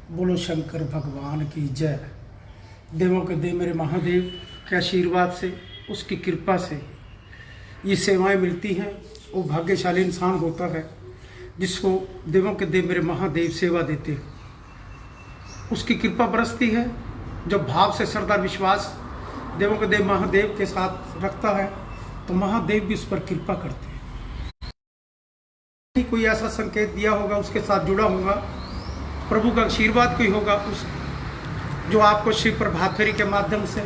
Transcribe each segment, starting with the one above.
बोलो शंकर भगवान की जय। देवों के देव मेरे महादेव के आशीर्वाद से, उसकी कृपा से ये सेवाएं मिलती हैं। वो भाग्यशाली इंसान होता है जिसको देवों के देव मेरे महादेव सेवा देते हैं। उसकी कृपा बरसती है। जब भाव से श्रद्धा विश्वास देवों के देव महादेव के साथ रखता है तो महादेव भी उस पर कृपा करते हैं। कोई ऐसा संकेत दिया होगा, उसके साथ जुड़ा होगा, प्रभु का आशीर्वाद कोई होगा, उस जो आपको शिव प्रभात फेरी के माध्यम से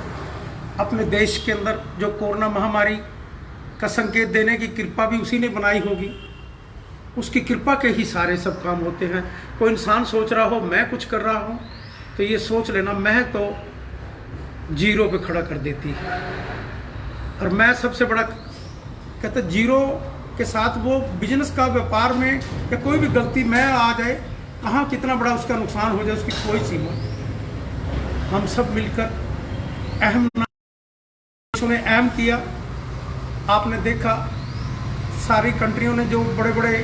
अपने देश के अंदर जो कोरोना महामारी का संकेत देने की कृपा भी उसी ने बनाई होगी। उसकी कृपा के ही सारे सब काम होते हैं। कोई इंसान सोच रहा हो मैं कुछ कर रहा हूँ तो ये सोच लेना मैं तो जीरो पे खड़ा कर देती है। और मैं सबसे बड़ा कहते जीरो के साथ वो बिजनेस का व्यापार में या कोई भी गलती मैं आ जाए, कहाँ कितना बड़ा उसका नुकसान हो जाए उसकी कोई सीमा। हम सब मिलकर अहम ने अहम किया। आपने देखा सारी कंट्रियों ने जो बड़े बड़े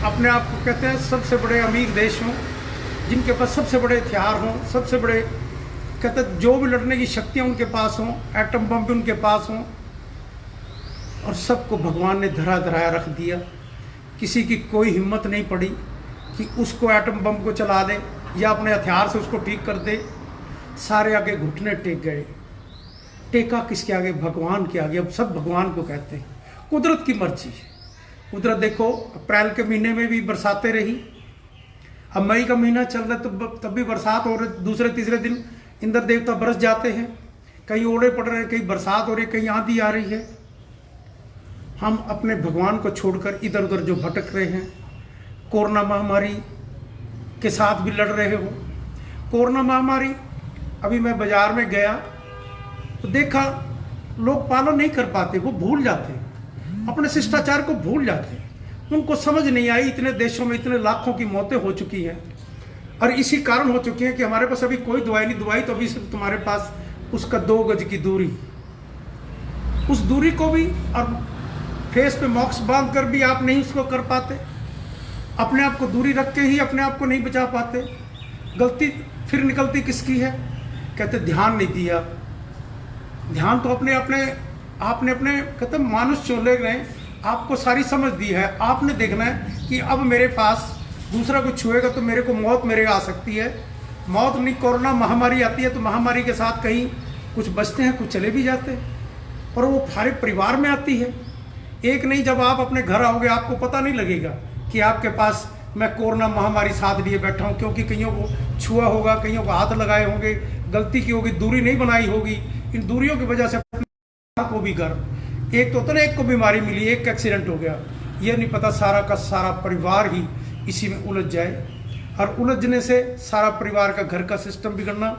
अपने आप को कहते हैं सबसे बड़े अमीर देश हों, जिनके पास सबसे बड़े हथियार हों, सबसे बड़े कहते जो भी लड़ने की शक्तियाँ उनके पास हों, एटम बम भी उनके पास हों, और सबको भगवान ने धरा धराया रख दिया। किसी की कोई हिम्मत नहीं पड़ी कि उसको एटम बम को चला दे या अपने हथियार से उसको ठीक कर दे। सारे आगे घुटने टेक गए। टेका किसके आगे? भगवान के आगे। अब सब भगवान को कहते हैं। कुदरत की मर्जी है। कुदरत देखो, अप्रैल के महीने में भी बरसातें रही, अब मई का महीना चल रहा है तब भी बरसात हो रही। दूसरे तीसरे दिन इंद्र देवता बरस जाते हैं, कहीं ओले पड़ रहे हैं, कहीं बरसात हो रही है, कहीं आंधी आ रही है। हम अपने भगवान को छोड़कर इधर उधर जो भटक रहे हैं, कोरोना महामारी के साथ भी लड़ रहे हो। कोरोना महामारी, अभी मैं बाजार में गया तो देखा लोग पालन नहीं कर पाते, वो भूल जाते हैं, अपने शिष्टाचार को भूल जाते हैं। उनको समझ नहीं आई इतने देशों में इतने लाखों की मौतें हो चुकी हैं और इसी कारण हो चुकी हैं कि हमारे पास अभी कोई दवाई नहीं। दवाई तो अभी सिर्फ तुम्हारे पास उसका 2 गज की दूरी, उस दूरी को भी और फेस पे मास्क बांध कर भी आप नहीं उसको कर पाते। अपने आप को दूरी रख के ही अपने आप को नहीं बचा पाते। गलती फिर निकलती किसकी है? कहते ध्यान नहीं दिया। ध्यान तो आपने अपने कहते मानुष चोले गए, आपको सारी समझ दी है। आपने देखना है कि अब मेरे पास दूसरा कुछ छुएगा तो मेरे को मौत मेरे आ सकती है। मौत नहीं, कोरोना महामारी आती है तो महामारी के साथ कहीं कुछ बचते हैं, कुछ चले भी जाते हैं, और वो सारे परिवार में आती है। एक नहीं, जब आप अपने घर आओगे आपको पता नहीं लगेगा कि आपके पास मैं कोरोना महामारी साथ लिए बैठा हूँ, क्योंकि कईयों को छुआ होगा, कईयों को हाथ लगाए होंगे, गलती की होगी, दूरी नहीं बनाई होगी। इन दूरियों की वजह से अपने को भी घर एक तो ना, एक को बीमारी मिली, एक एक्सीडेंट हो गया, ये नहीं पता सारा का सारा परिवार ही इसी में उलझ जाए, और उलझने से सारा परिवार का घर का सिस्टम बिगड़ना।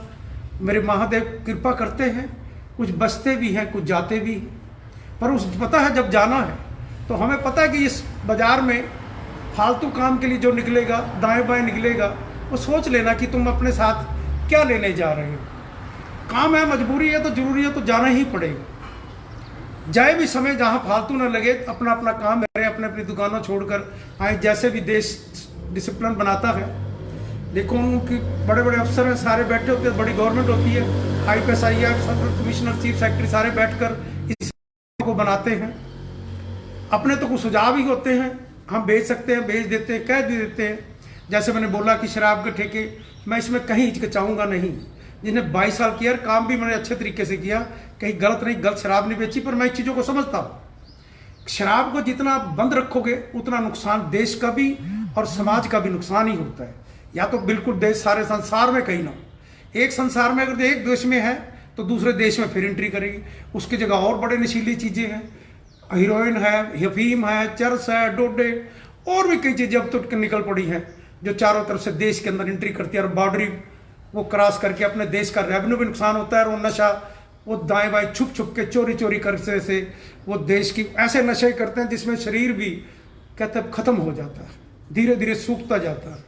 मेरे महादेव कृपा करते हैं, कुछ बचते भी हैं, कुछ जाते भी हैं, पर उस पता है जब जाना है तो हमें पता है कि इस बाजार में फालतू काम के लिए जो निकलेगा, दाएं बाएं निकलेगा, वो सोच लेना कि तुम अपने साथ क्या लेने जा रहे हो। काम है, मजबूरी है तो जरूरी है तो जाना ही पड़ेगा। जाए भी समय जहाँ फालतू ना लगे, अपना अपना काम करें, अपने अपनी दुकानों छोड़कर आए। जैसे भी देश डिसिप्लिन बनाता है, देखो उनके बड़े बड़े अफसर हैं, सारे बैठे होते हैं, बड़ी गवर्नमेंट होती है, IPS IAS commissioner chief secretary सारे बैठकर इस को बनाते हैं। अपने तो कुछ सुझाव ही होते हैं, हम भेज सकते हैं, भेज देते हैं, कह भी देते हैं। जैसे मैंने बोला कि शराब के ठेके, मैं इसमें कहीं हिचकिचाऊंगा नहीं। जिन्हें 22 साल किया, काम भी मैंने अच्छे तरीके से किया, कहीं गलत शराब नहीं बेची, पर मैं इस चीज़ों को समझता हूँ। शराब को जितना बंद रखोगे उतना नुकसान देश का भी और समाज का भी नुकसान ही होता है। या तो बिल्कुल देश सारे संसार में कहीं ना, एक संसार में अगर एक देश में है तो दूसरे देश में फिर एंट्री करेगी, उसकी जगह और बड़े नशीली चीज़ें हैं, हीरोइन है, अफीम है, चरस है, डोडे, और भी कई चीज़ें अब तो निकल पड़ी हैं जो चारों तरफ से देश के अंदर एंट्री करती है, और बॉर्डर वो क्रॉस करके अपने देश का रेवेन्यू भी नुकसान होता है। और वो नशा वो दाएं बाएं छुप छुप के चोरी करने से वो देश की ऐसे नशे करते हैं जिसमें शरीर भी कहते हैं ख़त्म हो जाता है, धीरे धीरे सूखता जाता है।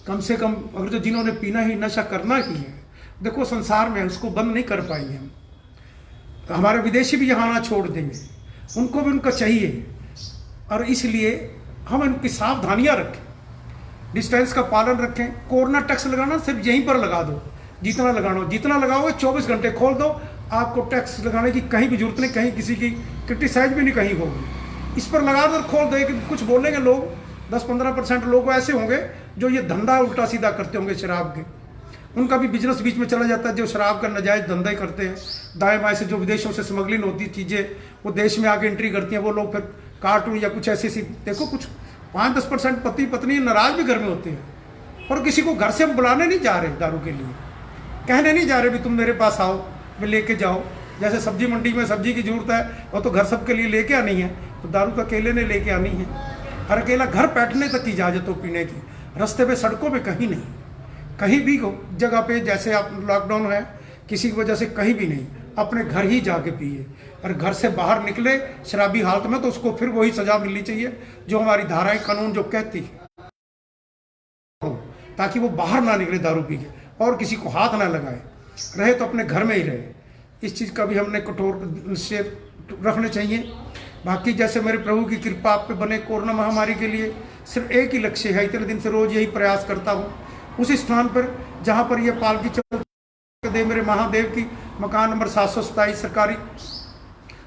कम से कम अगर जो जिन्होंने पीना ही नशा करना ही है, देखो संसार में उसको बंद नहीं कर पाएंगे हम, तो हमारे विदेशी भी यहाँ ना छोड़ देंगे, उनको भी उनका चाहिए। और इसलिए हम इनकी सावधानियाँ रखें। डिस्टेंस का पालन रखें। कोरोना टैक्स लगाना सिर्फ यहीं पर लगा दो, जितना लगाना हो, जितना लगाओगे 24 घंटे खोल दो, आपको टैक्स लगाने की कहीं भी जरूरत नहीं, कहीं किसी की क्रिटिसाइज भी नहीं कहीं होगी। इस पर लगा दो, खोल दो। कि कुछ बोलेंगे लोग, 10-15% लोग ऐसे होंगे जो ये धंधा उल्टा सीधा करते होंगे शराब के, उनका भी बिजनेस बीच में चला जाता है, जो शराब का नाजायज धंधा ही करते हैं। दाएं बाएं से जो विदेशों से स्मगलिंग होती है चीज़ें, वो देश में आके एंट्री करती हैं, वो लोग फिर कार्टून या कुछ ऐसी सी, देखो कुछ 5-10% पति पत्नी नाराज भी घर में होते हैं, और किसी को घर से बुलाने नहीं जा रहे दारू के लिए, कहने नहीं जा रहे भी तुम मेरे पास आओ, मैं लेके जाओ। जैसे सब्जी मंडी में सब्जी की जरूरत है, वो तो घर सबके लिए लेके आनी है, तो दारू तो अकेले ने लेके आनी है। हर अकेला घर बैठने तक की इजाज़त हो पीने की, रास्ते पे सड़कों पे कहीं नहीं, कहीं भी जगह पे जैसे आप लॉकडाउन है किसी की वजह से कहीं भी नहीं, अपने घर ही जाके पिए। और घर से बाहर निकले शराबी हालत में तो उसको फिर वही सजा मिलनी चाहिए जो हमारी धाराएं कानून जो कहती है, ताकि वो बाहर ना निकले दारू पी के और किसी को हाथ ना लगाए, रहे तो अपने घर में ही रहे। इस चीज़ का भी हमने कठोर से रखने चाहिए। बाकी जैसे मेरे प्रभु की कृपा आप पे बने, कोरोना महामारी के लिए सिर्फ एक ही लक्ष्य है, इतने दिन से रोज यही प्रयास करता हूँ। उस स्थान पर जहाँ पर ये पालकी चौक दे मेरे महादेव की, मकान नंबर 727 सरकारी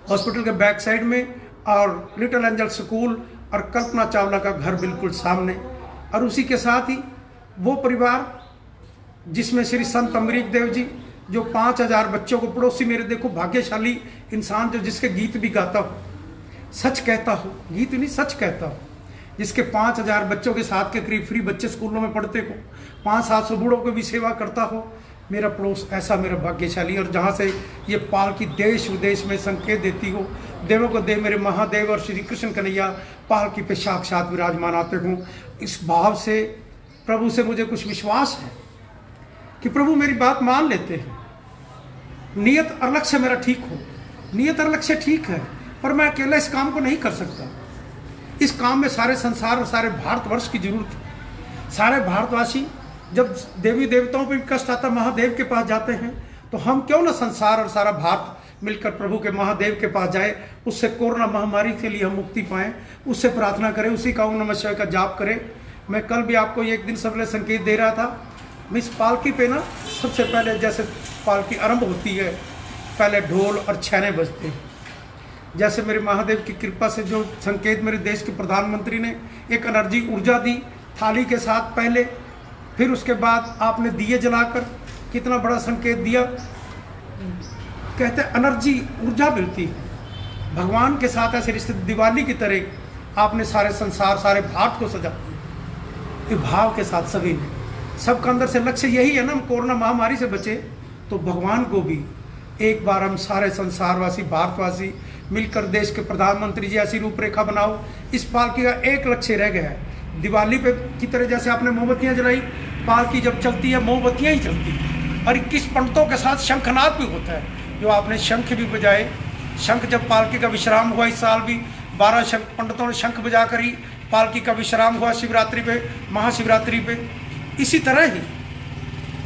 हॉस्पिटल के बैक साइड में, और लिटिल एंजल स्कूल और कल्पना चावला का घर बिल्कुल सामने, और उसी के साथ ही वो परिवार जिसमें श्री संत अमरीक देव जी जो 5000 बच्चों को, पड़ोसी मेरे देखो भाग्यशाली इंसान जो जिसके गीत भी गाता हो, सच कहता हो, गीत नहीं सच कहता हो, जिसके 5000 बच्चों के साथ के करीब फ्री बच्चे स्कूलों में पढ़ते हो, 500-700 बूढ़ों को भी सेवा करता हो, मेरा पड़ोस ऐसा मेरा भाग्यशाली। और जहाँ से ये पालकी देश विदेश में संकेत देती हो, देवों को दे मेरे महादेव और श्री कृष्ण कन्हैया पालकी पे साक्षात विराजमान आते हूँ। इस भाव से प्रभु से मुझे कुछ विश्वास है कि प्रभु मेरी बात मान लेते हैं। नियत और लक्ष्य मेरा ठीक हो, नियत और लक्ष्य ठीक है, पर मैं अकेला इस काम को नहीं कर सकता। इस काम में सारे संसार और सारे भारतवर्ष की जरूरत है। सारे भारतवासी जब देवी देवताओं पर कष्ट आता महादेव के पास जाते हैं, तो हम क्यों ना संसार और सारा भारत मिलकर प्रभु के महादेव के पास जाए, उससे कोरोना महामारी के लिए हम मुक्ति पाएं, उससे प्रार्थना करें, उसी का ओम नमः शिवाय का जाप करें। मैं कल भी आपको एक दिन सबले संकेत दे रहा था। मैं इस पालकी पे ना सबसे पहले जैसे पालकी आरंभ होती है, पहले ढोल और छैने बजते हैं। जैसे मेरे महादेव की कृपा से जो संकेत मेरे देश के प्रधानमंत्री ने एक एनर्जी ऊर्जा दी थाली के साथ पहले, फिर उसके बाद आपने दिए जलाकर कितना बड़ा संकेत दिया। कहते एनर्जी ऊर्जा मिलती है भगवान के साथ, ऐसे रिश्ते दिवाली की तरह आपने सारे संसार सारे भारत को सजा दिया भाव के साथ। सभी ने सबका अंदर से लक्ष्य यही है ना, हम कोरोना महामारी से बचे, तो भगवान को भी एक बार हम सारे संसारवासी भारतवासी मिलकर देश के प्रधानमंत्री जी ऐसी रूपरेखा बनाओ। इस पालकी का एक लक्ष्य रह गया है, दिवाली पे की तरह जैसे आपने मोमबत्तियां जलाई, पालकी जब चलती है मोमबत्तियां ही चलती है, और 21 पंडितों के साथ शंखनाद भी होता है, जो आपने शंख भी बजाए। शंख जब पालकी का विश्राम हुआ, इस साल भी 12 पंडितों ने शंख बजा कर ही पालकी का विश्राम हुआ शिवरात्रि पे, महाशिवरात्रि पे। इसी तरह ही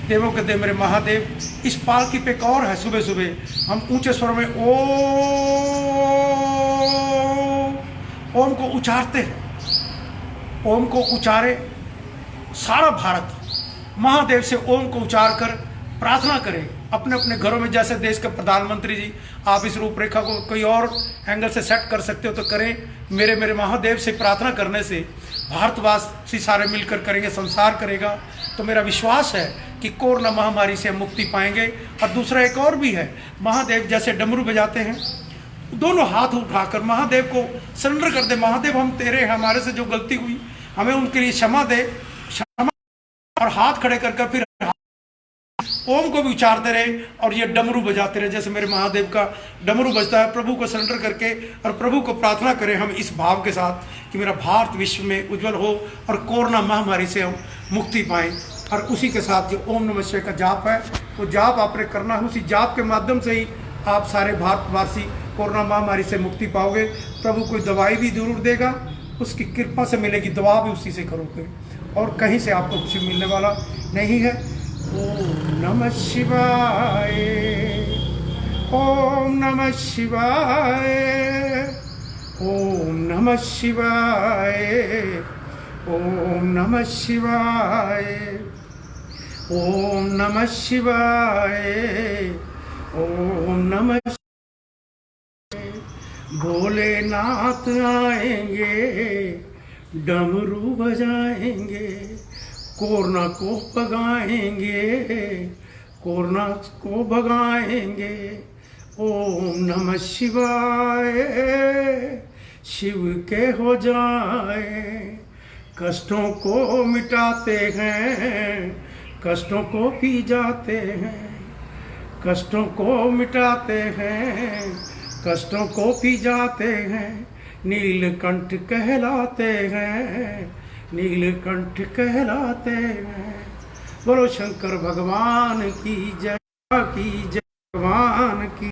देवों के देव मेरे महादेव इस पालकी पे एक और है, सुबह सुबह हम ऊंचे स्वर में ओम को उचारते हैं। ओम को उचारे सारा भारत महादेव से ओम को उचार कर प्रार्थना करें अपने अपने घरों में। जैसे देश के प्रधानमंत्री जी आप इस रूपरेखा को कोई और एंगल से सेट कर सकते हो तो करें। मेरे महादेव से प्रार्थना करने से भारतवासी सारे मिलकर करेंगे, संसार करेगा, तो मेरा विश्वास है कि कोरोना महामारी से हम मुक्ति पाएंगे। और दूसरा एक और भी है, महादेव जैसे डमरू बजाते हैं, दोनों हाथ उठाकर महादेव को सरेंडर कर दे। महादेव हम तेरे, हमारे से जो गलती हुई हमें उनके लिए क्षमा दे, क्षमा, और हाथ खड़े कर फिर ओम को भी उचारते रहे और ये डमरू बजाते रहे। जैसे मेरे महादेव का डमरू बजता है, प्रभु को सरेंडर करके और प्रभु को प्रार्थना करें हम इस भाव के साथ कि मेरा भारत विश्व में उज्जवल हो और कोरोना महामारी से हम मुक्ति पाएं। और उसी के साथ जो ओम नमः शिवाय का जाप है, वो जाप आपने करना है। उसी जाप के माध्यम से ही आप सारे भारतवासी कोरोना महामारी से मुक्ति पाओगे। प्रभु कोई दवाई भी जरूर देगा, उसकी कृपा से मिलेगी, दवा भी उसी से करोगे और कहीं से आपको कुछ मिलने वाला नहीं है। ओम नमः शिवाय, ओम नमः शिवाय, ओम नमः शिवाय, ओम नमः शिवाय, ओम नमः शिवाय, ओम नमः। भोलेनाथ आएंगे, डमरू बजाएंगे, कोरोना को भगाएंगे, कोरोना को भगाएंगे। ओम नमः शिवाय, शिव के हो जाए, कष्टों को मिटाते हैं, कष्टों को पी जाते हैं, कष्टों को मिटाते हैं, कष्टों को पी जाते हैं। नीलकंठ कहलाते हैं, नीलकंठ कहलाते हैं। बोलो शंकर भगवान की जय, की जय भगवान की।